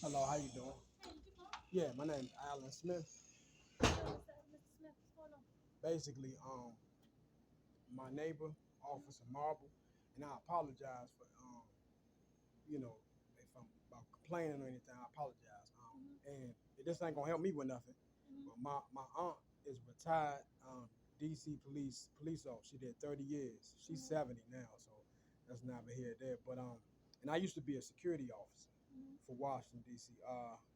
Hello, how you doing? Yeah, my name's Alan Smith. Mr. Smith, what's going on? Basically, my neighbor, Officer Marble, and I apologize for, you know, if I'm about complaining or anything, I apologize. And this ain't gonna help me with nothing. But my aunt is retired DC police officer. She did 30 years. She's 70 now, so that's neither here nor there. But and I used to be a security officer for Washington DC.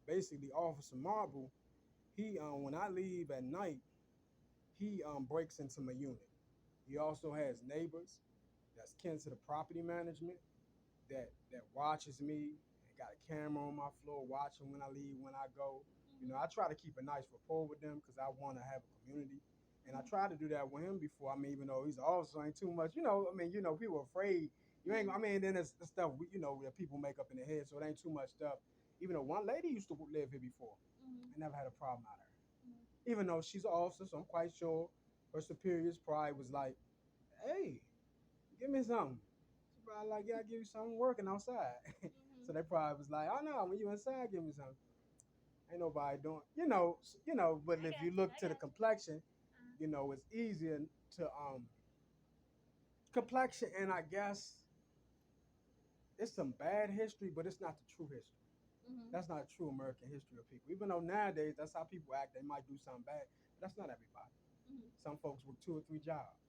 Basically, Officer Marble, he when I leave at night, he breaks into my unit. He also has neighbors that's kin to the property management that watches me and got a camera on my floor watching when I leave, when I go. You know, I try to keep a nice rapport with them because I want to have a community. And I tried to do that with him before. I mean, even though he's also ain't too much, people are afraid. You ain't, I mean, then there's the stuff, that people make up in their head. So it ain't too much stuff. Even though one lady used to live here before, I never had a problem out of her. Even though she's an officer, so I'm quite sure her superiors probably was like, hey, give me something. She probably like, yeah, I'll give you something working outside. So they probably was like, oh no, when you inside, give me something. Ain't nobody doing, but if you look to the complexion, it's easier to complexion, and I guess it's some bad history, but it's not the true history. That's not true American history of people. Even though nowadays that's how people act, they might do something bad, but that's not everybody. Some folks work 2 or 3 jobs,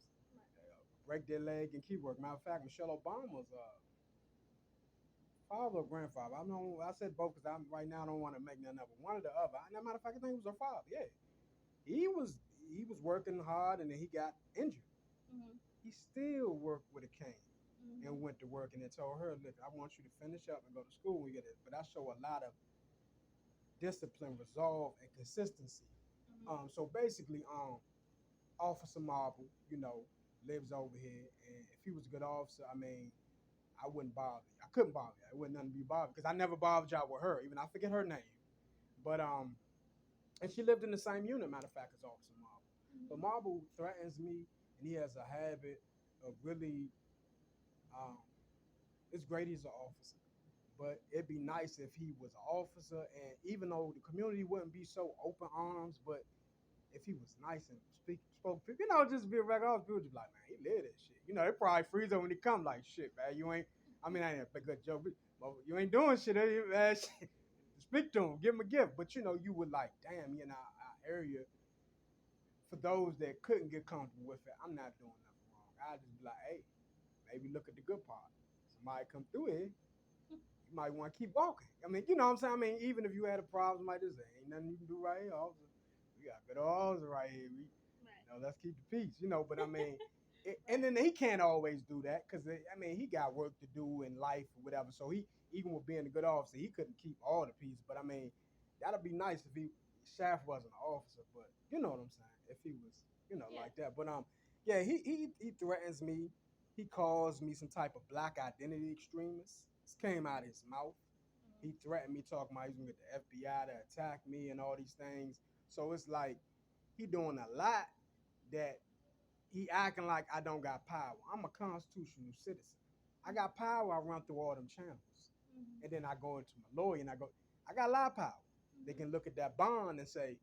break their leg and keep working. Matter of fact, Michelle Obama's father or grandfather. I know I said both because I'm right now I don't want to make none of them. One or the other. And as a matter of fact, I think it was her father. Yeah, he was he was working hard and then he got injured. He still worked with a cane and went to work and then told her, "Look, I want you to finish up and go to school when you get it." But I show a lot of discipline, resolve, and consistency. So basically, Officer Marble, lives over here, and if he was a good officer, I mean, I wouldn't bother you. I couldn't bother you. It wouldn't nothing be bothered because I never bothered y'all with her. Even I forget her name, but and she lived in the same unit. Matter of fact, as Officer Marble. But Marble threatens me, and he has a habit of really. Um, it's great he's an officer, but it'd be nice if he was an officer, and even though the community wouldn't be so open arms, but if he was nice and spoke, just be a regular officer, people would just be like, man, he live that shit. They probably freeze up when he come like, shit, man, you ain't. I mean, I ain't a good joke, but you ain't doing shit, man. Speak to him, give him a gift. But you would like, damn, in our area, for those that couldn't get comfortable with it, I'm not doing nothing wrong. I just be like, hey, maybe look at the good part. Somebody come through here, you might want to keep walking. I mean, you know what I'm saying? I mean, even if you had a problem like this, there ain't nothing you can do right here, officer. We got good officer right here. Let's keep the peace, But I mean, and then he can't always do that because I mean, he got work to do in life or whatever. So he, even with being a good officer, he couldn't keep all the peace. But I mean, that'd be nice if he Shaft wasn't an officer, but you know what I'm saying. If he was, like that. But yeah, he threatens me. He calls me some type of black identity extremist. This came out of his mouth. He threatened me, talking about he's gonna get the FBI to attack me and all these things. So it's like he doing a lot that he acting like I don't got power. I'm a constitutional citizen. I got power. I run through all them channels, and then I go into my lawyer and I got a lot of power. They can look at that bond and say,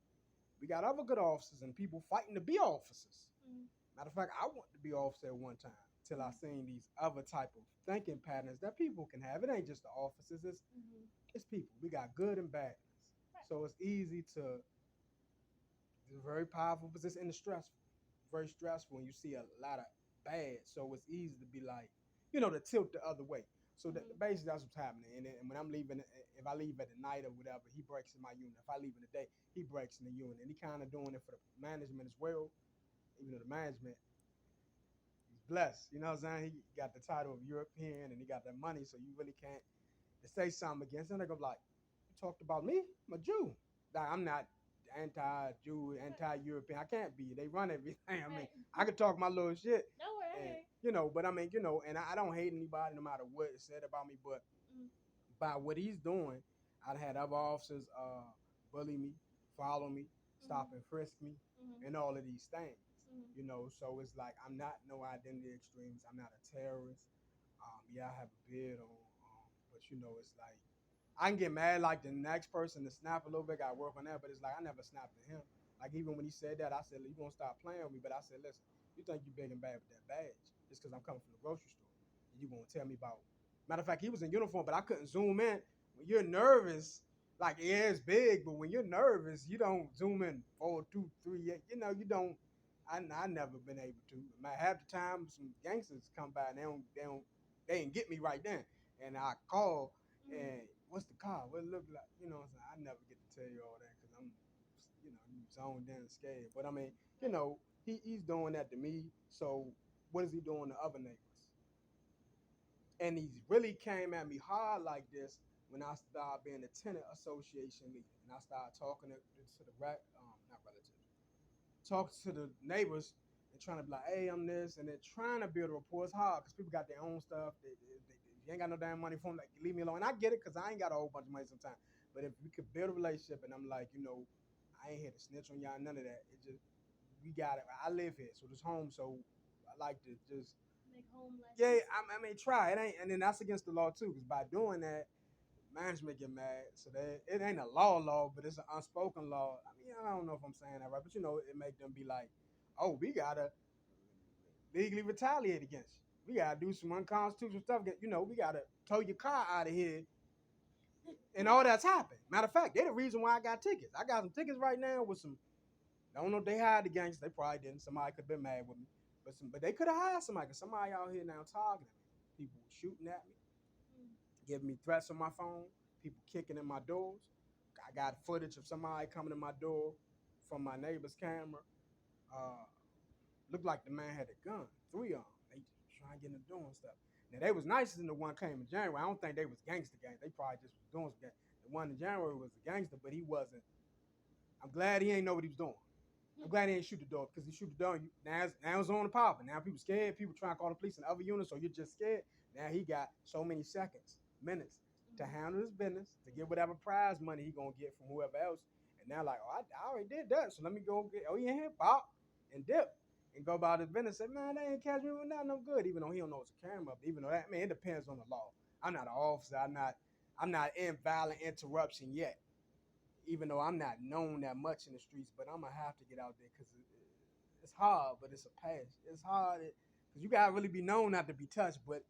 we got other good officers and people fighting to be officers. Matter of fact, I wanted to be officer at one time till I seen these other type of thinking patterns that people can have. It ain't just the officers. It's people. We got good and bad. So it's easy to. It's a very powerful position and it's stressful. Very stressful when you see a lot of bad. So it's easy to be like, to tilt the other way. So basically that's what's happening. And when I'm leaving, if I leave at the night or whatever, he breaks in my unit. If I leave in the day, he breaks in the unit. And he kind of doing it for the management as well. Even though the management, he's blessed. You know what I'm saying? He got the title of European and he got that money. So you really can't to say something against him. They go like, you talked about me? I'm a Jew. Like, I'm not anti-Jew, anti-European. I can't be. They run everything. I mean, I could talk my little shit. No way. But I mean, and I don't hate anybody no matter what is said about me, but by what he's doing, I've had other officers bully me, follow me, stop and frisk me, and all of these things. So it's like I'm not no identity extremist. I'm not a terrorist. Yeah, I have a beard on, but it's like I can get mad like the next person to snap a little bit, got to work on that, but it's like I never snapped at him. Like even when he said that, I said, you gonna stop playing with me, but I said, listen, you think you big and bad with that badge, just because I'm coming from the grocery store. And you gonna tell me about, matter of fact, he was in uniform, but I couldn't zoom in. When you're nervous, like yeah, it's big, but when you're nervous, you don't zoom in 4, 2, 3, 8, you don't, I never been able to. Half the time some gangsters come by and they ain't get me right then. And I call and what's the car? What it look like? You know what I'm saying? I never get to tell you all that because I'm, zoned in and scared. But I mean, he's doing that to me. So what is he doing to other neighbors? And he really came at me hard like this when I started being a tenant association leader. And I started talking to the not relatives, talking to the neighbors and trying to be like, hey, I'm this, and they're trying to build a rapport. It's hard because people got their own stuff. You ain't got no damn money for them. Like, leave me alone. And I get it because I ain't got a whole bunch of money sometimes. But if we could build a relationship, and I'm like, I ain't here to snitch on y'all, none of that. It just, we got it. I live here, so this home. So I like to just make home less. Yeah, I mean, try it ain't, and then that's against the law too. Because by doing that, management get mad. So that it ain't a law, but it's an unspoken law. I mean, I don't know if I'm saying that right, but it make them be like, oh, we gotta legally retaliate against you. We gotta do some unconstitutional stuff. We gotta tow your car out of here. And all that's happened. Matter of fact, they're the reason why I got tickets. I got some tickets right now with some. I don't know if they hired the gangsters. They probably didn't. Somebody could have been mad with me. But they could have hired somebody. Because somebody out here now targeting me. People shooting at me, giving me threats on my phone. People kicking in my doors. I got footage of somebody coming to my door from my neighbor's camera. Looked like the man had a gun. 3 of them. They just trying to get in the door and stuff. Now, they was nicer than the one came in January. I don't think they was gangster gang. They probably just was doing some gang. The one in January was a gangster, but he wasn't. I'm glad he ain't know what he was doing. I'm glad he ain't shoot the door because he shoot the door. Now it's on the pop. And now people scared. People trying to call the police in other units, so you're just scared. Now he got so many seconds, minutes to handle his business, to get whatever prize money he gonna get from whoever else. And now like, oh, I already did that, so let me go get. Oh, he in here, pop, and dip. And go about his business. Say, man, they ain't catch me with nothing. I'm good. Even though he don't know it's a camera. But even though that, man, it depends on the law. I'm not an officer. I'm not in violent interruption yet. Even though I'm not known that much in the streets, but I'm gonna have to get out there because it's hard. But it's a passion. It's hard because you gotta really be known not to be touched. But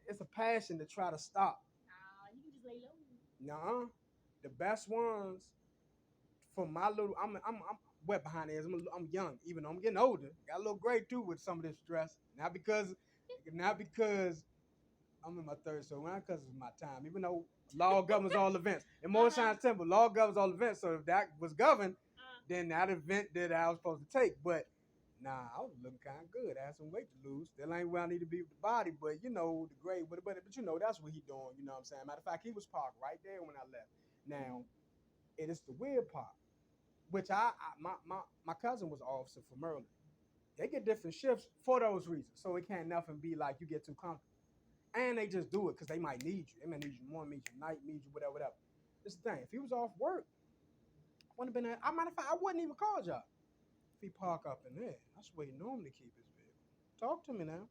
it's a passion to try to stop. Nah, you can just lay low. Nah, the best ones for my little. I'm wet behind the ears. I'm young, even though I'm getting older. Got a little gray too with some of this stress. Not because I'm in my third, so not because it's my time. Even though law governs all events. In Morris Science Temple, law governs all events. So if that was governed, then that event that I was supposed to take. But nah, I was looking kind of good. I had some weight to lose. Still ain't where I need to be with the body, but the grade. But that's what he doing. You know what I'm saying? Matter of fact, he was parked right there when I left. Now, it is the weird part. Which my cousin was officer for Maryland. They get different shifts for those reasons. So it can't nothing be like you get too comfortable. And they just do it because they might need you. They might need you morning, need you night, need you whatever. This is the thing. If he was off work, I wouldn't have been there. Matter of fact, I wouldn't even call y'all. If he park up in there, that's where he normally keep his vehicle. Talk to me now.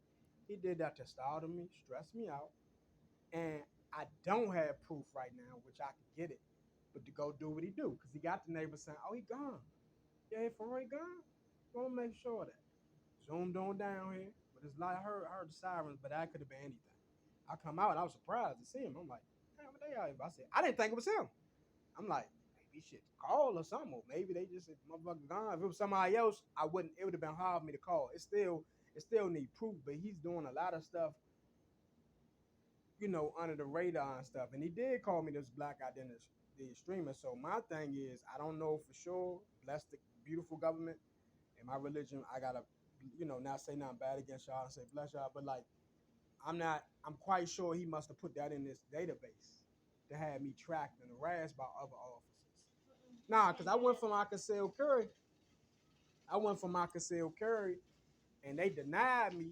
He did that to startle me, stress me out. And I don't have proof right now, which I could get it. But to go do what he do. Because he got the neighbors saying, oh, he gone. Yeah, for real, gone. Gonna make sure of that. Zoomed on down here. But it's like I heard the sirens, but that could have been anything. I come out, I was surprised to see him. I'm like, damn, what they out here? I said, I didn't think it was him. I'm like, maybe shit call or something. Or maybe they just said, motherfucker gone. If it was somebody else, it would have been hard for me to call. It still need proof, but he's doing a lot of stuff, under the radar and stuff. And he did call me this black identity streamer. So my thing is, I don't know for sure. Bless the beautiful government and my religion. I gotta, not say nothing bad against y'all and say bless y'all, but like, I'm quite sure he must have put that in this database to have me tracked and harassed by other officers. Nah, because I went from my concealed carry, and they denied me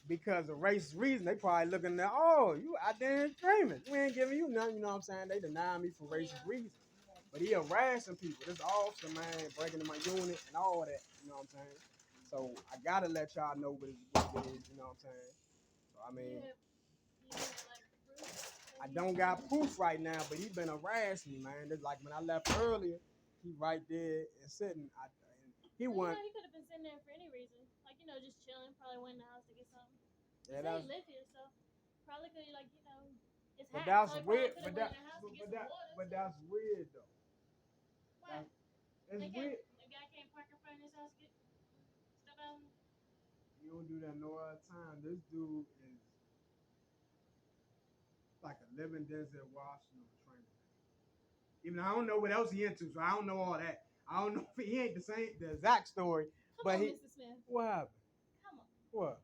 because of racist reason. They probably looking at, oh, you out there streaming. We ain't giving you nothing, you know what I'm saying? They denied me for racist reasons. But he harassing people. This officer, man, breaking into my unit and all that, you know what I'm saying? So I gotta let y'all know what it is, you know what I'm saying? So I mean, I don't got proof right now, but he been harassing me, man. It's like when I left earlier, he right there and sitting. He went. He could have been sitting there for any reason, like just chilling. Probably went in the house to get something. Yeah, he live here, so probably could it's but hot. that's so weird. But that's weird though. Why? It's weird. The guy can't park in front of his house. Get stuff out. You don't do that no other time. This dude is like a living Denzel Washington trainer. Even I don't know what else he into, so I don't know all that. I don't know if he ain't the exact story. Come on, Mr. Smith. What happened? Come on. What?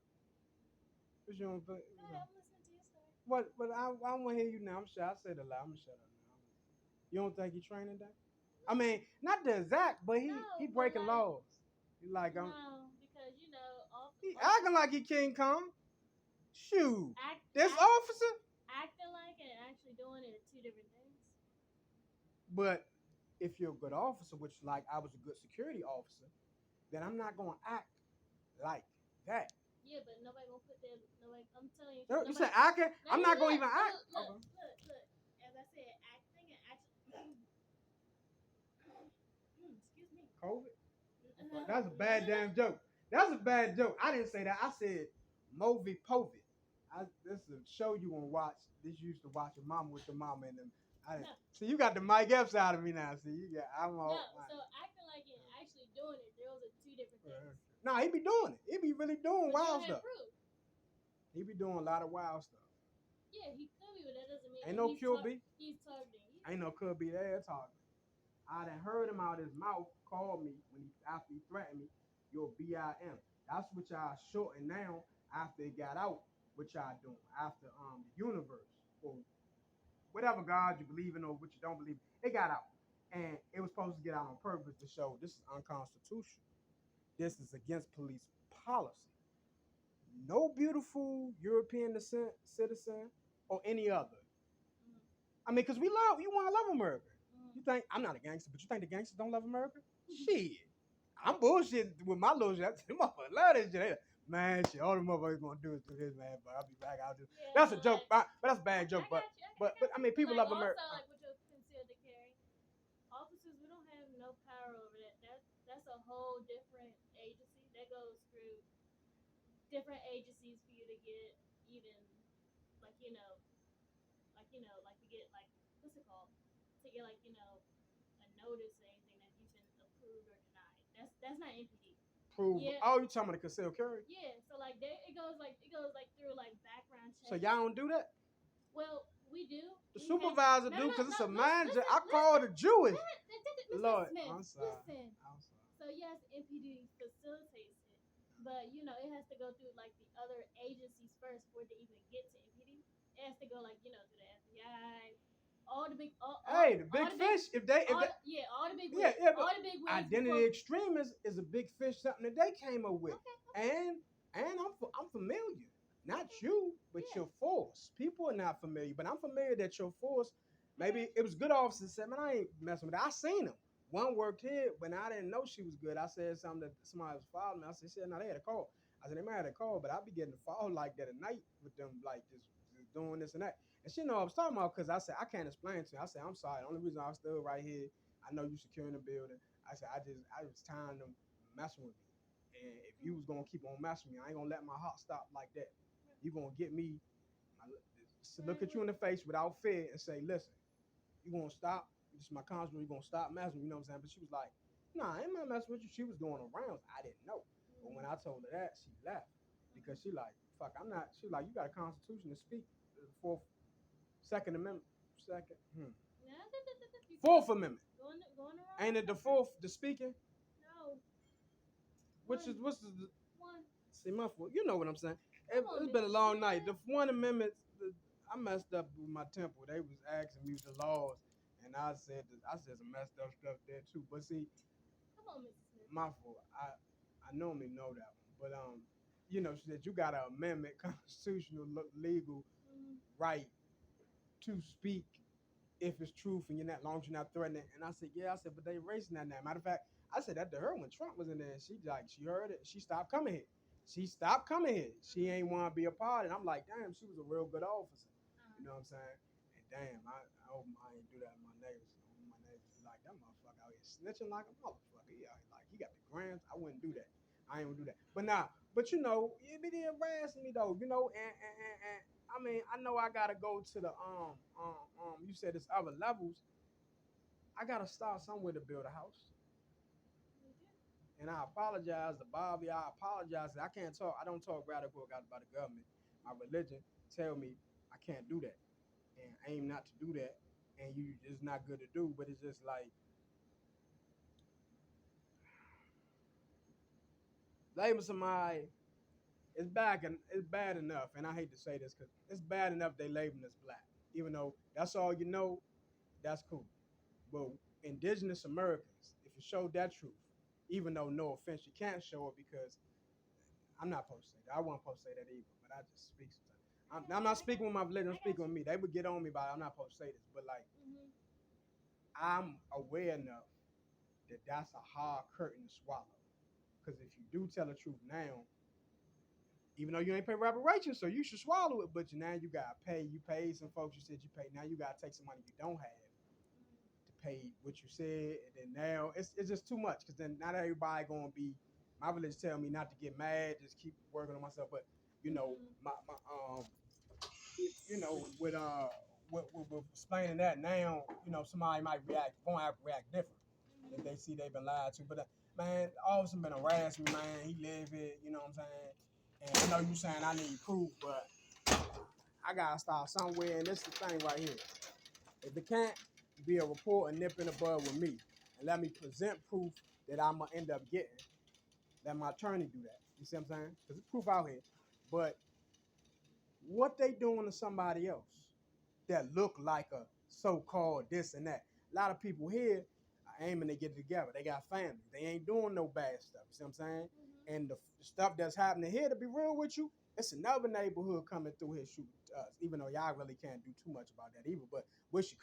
What you don't think? Go ahead, I'm listening to your story. But I want to hear you now. I said a lot. I'm gonna shut up now. You don't think he training that? I mean, not the exact, but he breaking laws. He like no, because he acting like he King Kong. Shoot, this officer acting like it and actually doing it are two different things. But if you're a good officer, which like I was a good security officer, then I'm not gonna act like that. Yeah, but nobody gonna put that. Nobody, I'm telling you. You said acting. I'm not gonna even act. Look. As I said, acting and actually. Excuse me. COVID. That's a bad damn joke. That's a bad joke. I didn't say that. I said movie COVID. This is a show you gonna watch. This you used to watch your mama with your mama and them. See, you got the Mike Epps out of me now. See, you got. So acting like it and actually doing it, those are two different things. Nah, he be doing it. He be really doing wild stuff. Proof. He be doing a lot of wild stuff. Yeah, he could be, but that doesn't mean ain't no QB. He's targeting you. Ain't no could be there targeting. I done heard him out his mouth call me after he threatened me, your BIM. That's what y'all shorting now after it got out. What y'all doing after the universe or whatever God you believe in or what you don't believe in, it got out. And it was supposed to get out on purpose to show this is unconstitutional. This is against police policy. No beautiful European descent citizen or any other. I mean, because you want to love America. You think, I'm not a gangster, but you think the gangsters don't love America? Shit. I'm bullshitting with my little shit. Them motherfuckers love this shit. Man, shit, all the motherfuckers gonna do is do this, man. But I'll be back out there. Yeah, that's a joke, but that's a bad joke. But I mean, people love America. Also, like with your concealed carry, officers, we don't have no power over that. That's a whole different agency that goes through different agencies for you to get even, like to get what's it called? To get a notice or anything that you've been approved or denied. That's not MPD. Yeah. Oh, you talking about the concealed carry? Yeah. So it goes through background checks. So y'all don't do that? Well, we do. The supervisor do because it's a manager. I call the Jewish. Lord, I'm sorry. Listen. So yes, MPD facilitates it, but it has to go through the other agencies first for it to even get to MPD. It has to go through the FBI. All the big, the big fish. All the big wigs. All the big wigs. Identity extremists is a big fish, something that they came up with, okay. And I'm familiar. Not you, but your force. People are not familiar, but I'm familiar that your force. Maybe it was good officers said, man, I ain't messing with that. I seen them. One worked here, but I didn't know she was good. I said something that somebody was following me. I said, no, they had a call. I said, they might have a call, but I be getting a follow like that at night with them, just doing this and that. And she know I was talking about because I said, I can't explain to you. I said, I'm sorry. The only reason I'm still right here, I know you securing the building. I said, I was tired of them messing with me. And if you was going to keep on messing with me, I ain't going to let my heart stop like that. You going to get me, look at you in the face without fear and say, listen, you going to stop. This is my constable. You going to stop messing with me. You know what I'm saying? But she was like, nah, I ain't not messing with you. She was doing arounds. I didn't know. But when I told her that, she left. Because she like, fuck, I'm not. She like, you got a constitution to speak. Second Amendment. Fourth Amendment. Going around. Ain't it the fourth, the speaking? No. What's the one? See, my foot. You know what I'm saying. It's been a long night. The one amendment, I messed up with my temple. They was asking me the laws, and I said some messed up stuff there too. But see, come on, Mr. Smith. My fault. I normally know that one, but she said you got an amendment, constitutional, legal right to speak if it's truth and you're not, long as you're not threatening. And I said, yeah. I said, but they erasing that now. Matter of fact, I said that to her when Trump was in there. And she heard it. She stopped coming here. She ain't want to be a part. And I'm like, damn, she was a real good officer. You know what I'm saying? damn, I hope I ain't do that to my neighbors. My neighbors be like, that motherfucker out here snitching like a motherfucker. He out here like he got the grams. I wouldn't do that. I ain't gonna do that. But nah, but it be harassing me though, and I mean, I know I gotta go to the you said it's other levels. I gotta start somewhere to build a house. And I apologize to Bobby. I apologize. I can't talk. I don't talk radical about the government. My religion tell me I can't do that, and aim not to do that. And you, it's not good to do. But it's just like label somebody. It's bad enough, and I hate to say this because it's bad enough they labeling us black, even though that's all you know. That's cool. But indigenous Americans, if you show that truth, even though no offense, you can't show it because I'm not supposed to say that. I wasn't supposed to say that either, but I just speak sometimes. I'm not speaking with my religion. I'm speaking with me. They would get on me about it. I'm not supposed to say this, but like I'm aware enough that that's a hard curtain to swallow. Because if you do tell the truth now, even though you ain't pay reparations, so you should swallow it. But now you gotta pay. You paid some folks. You said you paid. Now you gotta take some money you don't have to pay what you said, and then now it's just too much. Because then not everybody gonna be. My religion tell me not to get mad, just keep working on myself. But my with explaining that now, somebody might react different if they see they've been lied to. But man, Austin been harassing me, man. He live it, you know what I'm saying? And I know you saying I need proof, but I gotta start somewhere. And this is the thing right here. If it can't be a report and nip in the bud with me, and let me present proof that I'm gonna end up getting, let my attorney do that. You see what I'm saying? Because it's proof out here. But what they doing to somebody else that look like a so-called this and that. A lot of people here are aiming to get together. They got families. They ain't doing no bad stuff. You see what I'm saying? And the stuff that's happening here, to be real with you, it's another neighborhood coming through here shooting us. Even though y'all really can't do too much about that either. But wish you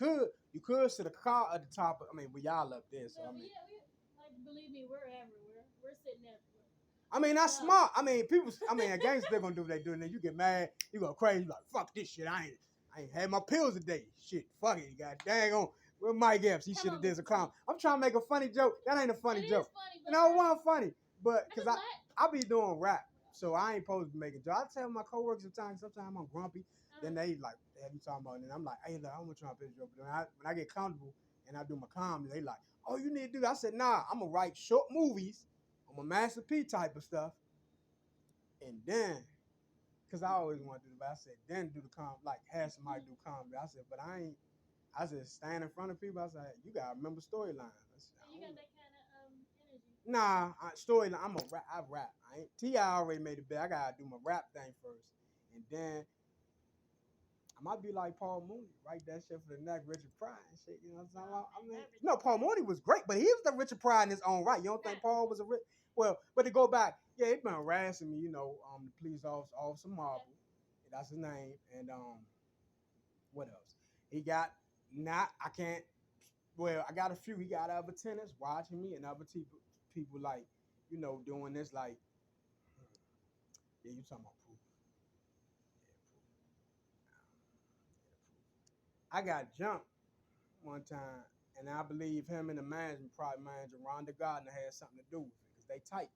could sit a car at the top. Well, y'all up there. So believe me, we're everywhere. We're sitting everywhere. I mean, that's smart. I mean, people. I mean, a gangster they're gonna do what they do, and then you get mad. You go crazy. You like, fuck this shit. I ain't had my pills today. Shit, fuck it. You got dang on. With Mike Epps, he should have did a comment. I'm trying to make a funny joke. That ain't a funny joke. Funny, it wasn't funny. But because I be doing rap, so I ain't supposed to be making jokes. I tell my coworkers sometimes I'm grumpy. Then they like, they have you talking about, and I'm like, hey, look, I'm gonna try to pitch joke. But when I get comfortable and I do my comedy, they like, oh, you need to do that. I said, nah, I'm gonna write short movies. I'm a Master P type of stuff. And then, because I always want to do it, but I said, then do the comedy, like have somebody do comedy. I said, but I said, stand in front of people. I said, you got to remember storylines. You got that kind of energy. Nah, storyline, I rap. T.I. already made it big. I got to do my rap thing first. And then, I might be like Paul Mooney, write that shit for the next Richard Pryor and shit. You know what I'm talking about? I mean, no, Paul Mooney was great, but he was the Richard Pryor in his own right. You don't think Paul was well, but to go back, yeah, he been harassing me, the police officer Marble. That's his name. And what else? He got I can't, well, I got a few. He got other tenants watching me and other people like, doing this like, yeah, you talking about proof. I got jumped one time, and I believe him and the private manager, Rhonda Gardner, had something to do with it because they tight.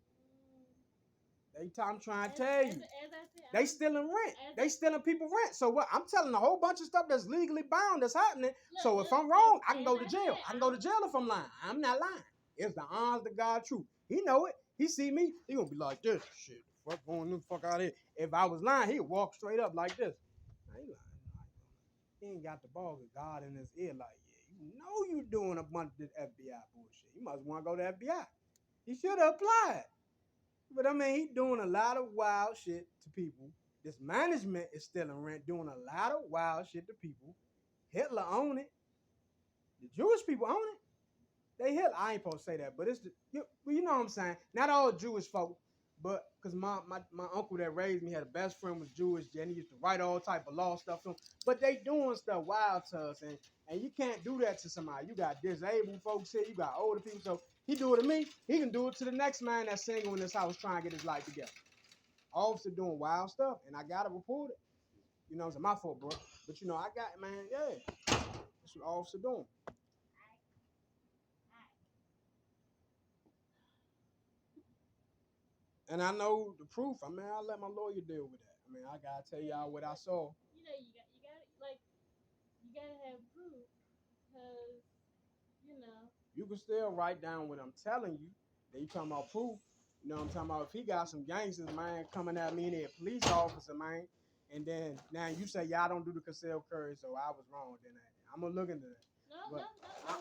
I'm trying to tell you. They stealing rent. They stealing people rent. So what? I'm telling a whole bunch of stuff that's legally bound that's happening. So if I'm wrong, I can go to jail. I can go to jail if I'm lying. I'm not lying. It's the honest to God truth. He know it. He see me. He gonna be like this. Shit, the fuck going the fuck out of here. If I was lying, he'd walk straight up like this. Now, he lying. He ain't got the balls of God in his ear like, yeah, you know you doing a bunch of this FBI bullshit. You must want to go to FBI. He should have applied. But I mean, he doing a lot of wild shit to people. This management is stealing rent, doing a lot of wild shit to people. Hitler own it. The Jewish people own it. They Hitler. I ain't supposed to say that, but it's you know what I'm saying. Not all Jewish folk, but because my uncle that raised me had a best friend was Jewish, and he used to write all type of law stuff to him. But they doing stuff wild to us, and you can't do that to somebody. You got disabled folks here, you got older people. So he do it to me, he can do it to the next man that's single in this house trying to get his life together. Officer doing wild stuff, and I gotta report it. You know, it's my fault, bro. But I got, man, yeah. officer doing? And I know the proof. I mean, I'll let my lawyer deal with that. I mean, I gotta tell y'all what I saw. You know, you gotta have proof, because you can still write down what I'm telling you. Then you talking about proof. You know what I'm talking about? If he got some gangsters, man, coming at me, they're a police officer, man, and then now you say y'all don't do the concealed carry, so I was wrong. Then I'm gonna look into that. No.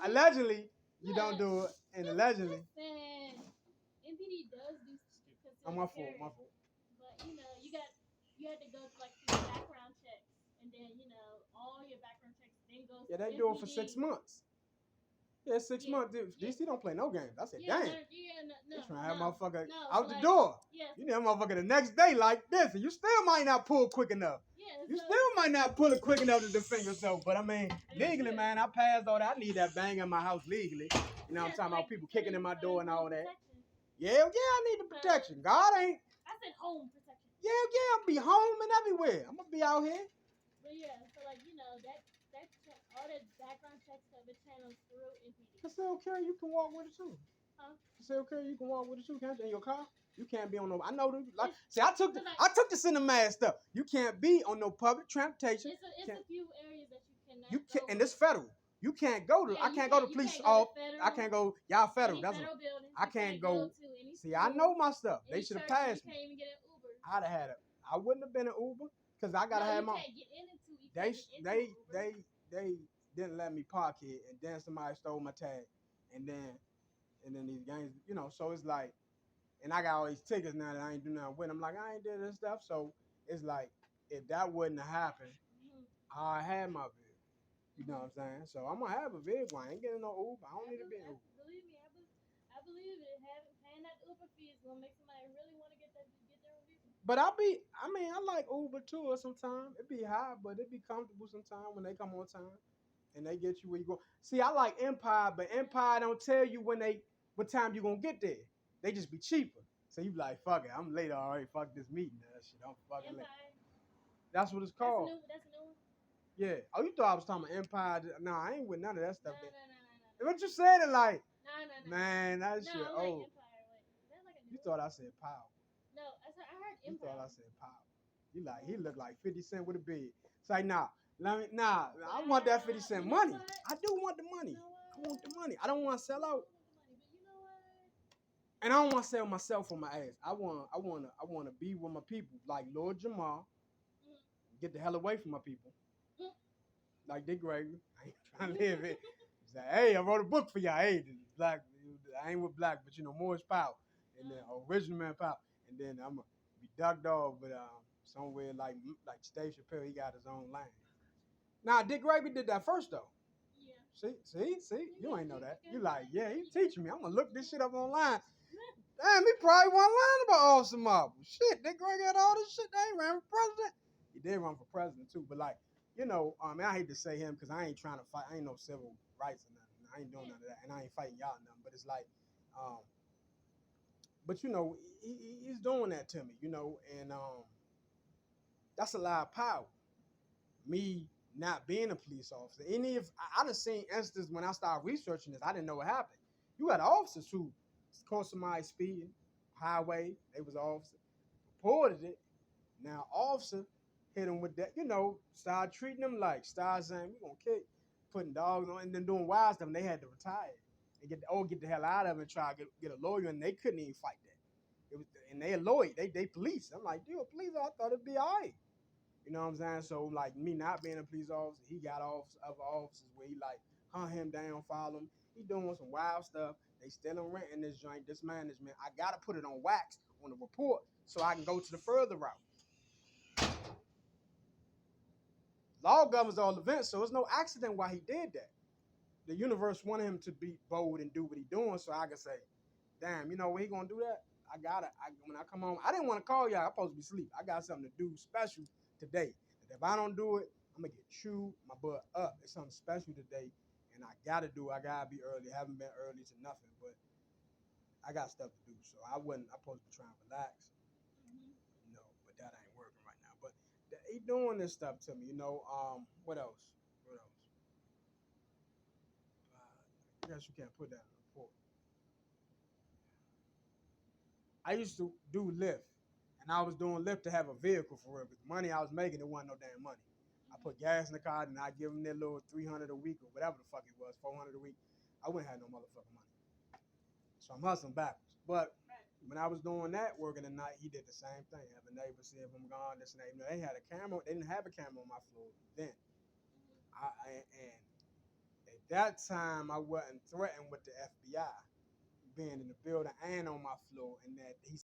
Allegedly, you don't do it, and allegedly. Listen, MPD does do concealed My carry. fault. But you had to go like through background checks, and then all your background checks then goes. Yeah, they MPD. do it for 6 months. Yeah, 6 months. DC don't play no games. I said, damn. No, trying to have motherfucker no, out the door. Yes. You need a motherfucker the next day like this, and you still might not pull quick enough. Yeah, you still might not pull it quick enough to defend yourself. But I mean, legally, man, I passed all that. I need that bang in my house legally. You know what I'm talking about? People kicking in my door and all that. Yeah, I need the protection. God ain't. I said home protection. Yeah, I'll be home and everywhere. I'm gonna be out here. But yeah, so that all that background check stuff, it channels through MPD. Concealed carry, you can walk with it too. Huh? Concealed carry, you can walk with it too. Can't you? In your car, you can't be on no. I know. Like, see, I took the cinematic stuff. You can't be on no public transportation. It's a few areas that you cannot. You can't, and it's federal. You can't go to. I can't go to police off. I can't go. Y'all federal. That's federal building. I can't go. See, I know my stuff. They should have passed me. You can't even get an Uber. I'd have had it. I wouldn't have been an Uber because I gotta have my. They didn't let me park it, and then somebody stole my tag, and then these gangs, so it's like, and I got all these tickets now that I ain't do nothing with. I'm like, I ain't did this stuff, so it's like, if that wouldn't have happened, I had my vehicle. You know what I'm saying? So I'm gonna have a vehicle. I ain't getting no Uber. I don't need to be an Uber. Believe me, I believe it. Paying that Uber fee is gonna make somebody really want to get their vehicle. But I like Uber too sometimes. It be high, but it be comfortable sometimes when they come on time and they get you where you go. See, I like Empire, but Empire don't tell you what time you gonna get there. They just be cheaper. So you be like, fuck it, I'm late already. Fuck this meeting. That shit, I'm fucking late. That's what it's called. That's a new one. Yeah. Oh, you thought I was talking about Empire? No, I ain't with none of that stuff. No. What you said it like? No. Man, that shit old. Like you thought I said power. No, I heard Empire. You thought I said power. He looked like 50 Cent with a beard. It's like, nah, I want that 50 Cent money. I do want the money. I want the money. I don't want to sell out. And I don't want to sell myself on my ass. I want to be with my people, like Lord Jamal. Get the hell away from my people. Like Dick Gregory. I ain't trying to live it. He's like, hey, I wrote a book for y'all. Hey, black. I ain't with black, but Moore's power. And then original man power. And then I'm gonna be ducked off, but somewhere like Dave Chappelle, he got his own lane. Now Dick Gregory did that first though. Yeah. See, you ain't know that. You like, yeah, he teaching me. I'm gonna look this shit up online. Damn, he probably wasn't lying about Austin Marble. Shit, Dick Gregory had all this shit. They ain't ran for president. He did run for president too, but like, I hate to say him because I ain't trying to fight. I ain't no civil rights or nothing. I ain't doing none of that, and I ain't fighting y'all nothing. But it's like, but he's doing that to me, and that's a lot of power. Me not being a police officer, and if I done seen instances when I started researching this, I didn't know what happened. You got officers who caught somebody speeding, highway, they was officer, reported it. Now officer hit him with that, start treating them like, start saying, we gonna kick, putting dogs on, and then doing wild stuff, and they had to retire and get the hell out of it and try to get a lawyer, and they couldn't even fight that. It was, and they a lawyer, they police. I'm like, dude, police, I thought it'd be all right. You know what I'm saying? So like me not being a police officer, he got other officers where he like hunt him down, follow him. He doing some wild stuff. They still in rent in this joint, this management. I gotta put it on wax on the report so I can go to the further route. Law governs all events, so it's no accident why he did that. The universe wanted him to be bold and do what he doing, so I can say, damn, when he gonna do that? When I come home, I didn't want to call y'all. I'm supposed to be asleep. I got something to do special today. If I don't do it, I'm gonna get chewed my butt up. It's something special today, and I gotta do it. I gotta be early. I haven't been early to nothing, but I got stuff to do. So I'm supposed to be trying to relax. But that ain't working right now. But he doing this stuff to me, What else? guess you can't put that in the report. I used to do Lyft, and I was doing Lyft to have a vehicle for real. But the money I was making, it wasn't no damn money. I put gas in the car, and I give them their little 300 a week or whatever the fuck it was, 400 a week. I wouldn't have no motherfucking money. So I'm hustling backwards. But when I was doing that, working the night, he did the same thing. Have a neighbor see if I'm gone, this and that. You know, they had a camera. They didn't have a camera on my floor then. And at that time, I wasn't threatened with the FBI being in the building and on my floor, and that he